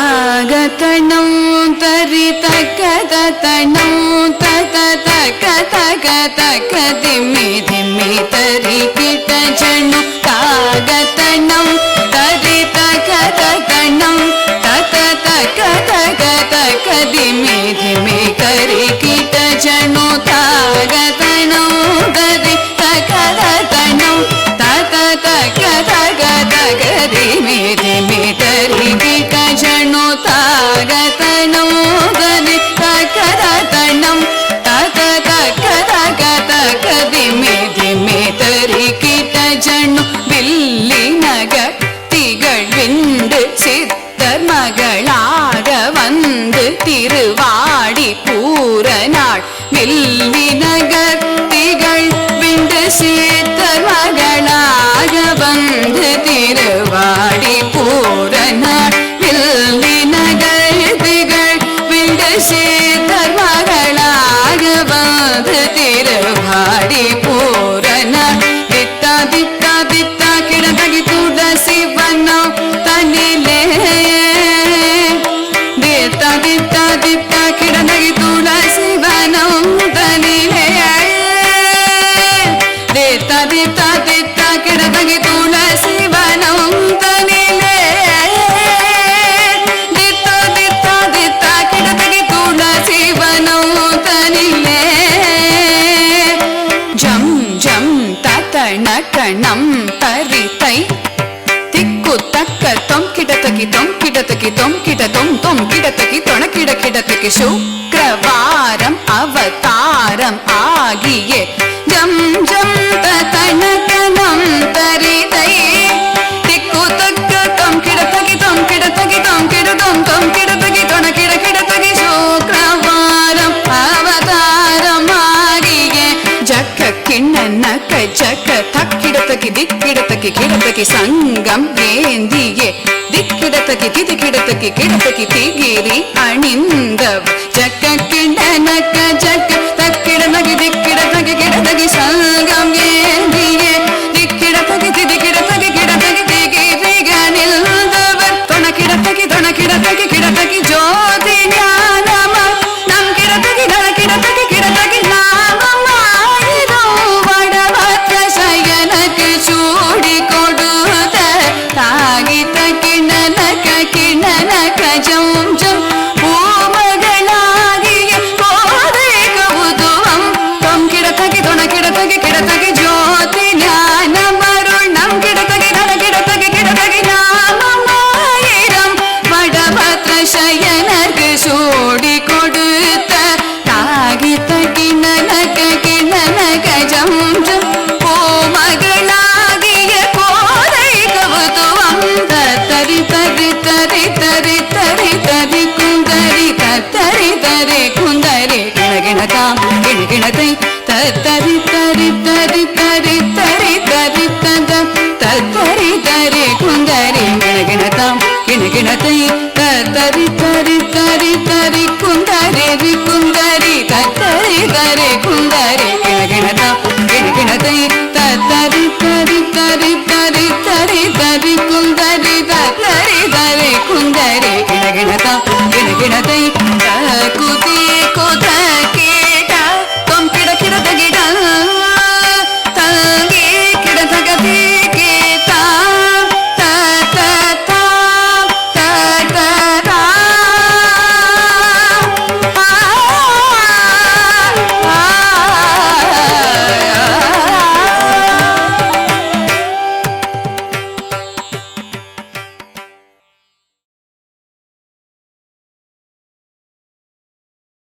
ತಾಗತಣಂ ತರಿತಕತಣಂ ತತ ತಕ ತಕ ತಕ ದಿಮ್ಮಿ ದಿಮ್ಮಿ ತರಿ ಕಿಟ ಜಣು ತಾಗತಣಂ ತರಿತಕತಣಂ ತತ ತಕ ತಕ ತಕ ದಿಮ್ಮಿ ದಿಮ್ಮಿ ಕರಿ ಕಿಟ ಜಣು ತಾಗತಣಂ ತರಿ ತಕತಣಂ ತತ ತಕ ತಕ ತಕ ದಿಮ್ಮಿ ದಿಮ್ಮಿ ತರಿ ಕಿಟ ಜಣು ತಾಗತಣಂ ತರಿ ತಕತಣಂ ತತ ತಕ ತಕ ತಕ ದಿಮ್ಮಿ ದಿಮ್ಮಿ ತರಿ ಕಿಟ ಜಣು வில்லினக திகழ் விண்டு சித்தர் மகளாக வந்து திருவாடி பூரநாள் வில்லினகர் திகழ் விண்டு சித்தர் மகளாக வந்து திருவாடி பூரநாள் வில்லினகர் திகழ் விண்டு சித்தர் மகளாக வந்து திருவாடி பூரநாள் தித்தா தித்தா தித்தா கிடந்தகி துளசி வனம் தனிலே தித்தா தித்தா தித்தா கிடந்தகி துளசி வனம் தனிலே தித்தா தித்தா தித்தா கிடந்தகி துளசி வனம் தனிலே தித்தா தித்தா தித்தா கிடந்தகி துளசி வனம் தனிலே ஜம் ஜம் தத்தண கணம் தரித்தை திக்கு தக்க தொம் கிடத்தகி தொம் கிடத்தகி தொம் கிட தொம் தொம் கிடத்தகி தொண கிட கிடத்தகி சுக்ரவாரம் அவதாரம் ஆகிய ஜம் ஜம் தத்தண கணம் தரித்தை திக்கு தக்க தொம் கிடத்தகி தொம் கிடத்தகி தொம் கிட தொம் தொம் கிடத்தகி தொண கிட கிடத்தகி சுக்ரவாரம் அவதாரம் ஆகிய ஜக்க கிண்ணன ஜக்க தக்கிடத்தகி திக்கிடத்தகி கிடத்தகி சங்கம் ஏந்தியே திக்கிடத்தகி திதிக்கிடத்தகி கிடத்தகி திகிரி அணிந்தவ ஜக்க கிண்ணனக்க ஜக்க தக்கிடத்தகி திக்கிடத்தகி கிடத்தகி சங்கம் ஏந்தியே திக்கிடத்தகி திதிக்கிடத்தகி கிடத்தகி திகிரி அணிந்தவர் தொணக்கிடத்தகி தொணக்கிடத்தகி கிடத்தகி ஜோதி ஞானம நம் கிடத்தகி கிடத்தகி கிடத்தகி சூடி கொடுத்த தாகித்த கிணனக கிணனக ஜம் ஜம் பூமகளாகிய போதை கவுதுவம் தொம் கிடத்தகி தொண கிடத்தகி கிடத்தகி ஜோதி ஞானமருள் நம் கிடத்தகி தன கிடத்தகி கிடத்தகி நாமமாயிரம் வடபத்ர சயனர்க்கு சூடி கொடுத்த தாகித்த கிணனக கிணனக ஜம் ஜம் பூமகளாகிய போதை கவுதுவம் தரி தரி தரி தரி தரி தரி குந்தரி தரி தரி குந்தரி கிணகிணதாம் கிணகிணதை தரி தரி தரி தரி தரி தரி தத தரி தரி குந்தரி கிணகிணதாம் கிணகிணதை தரி தரி தரி தரி குந்தரி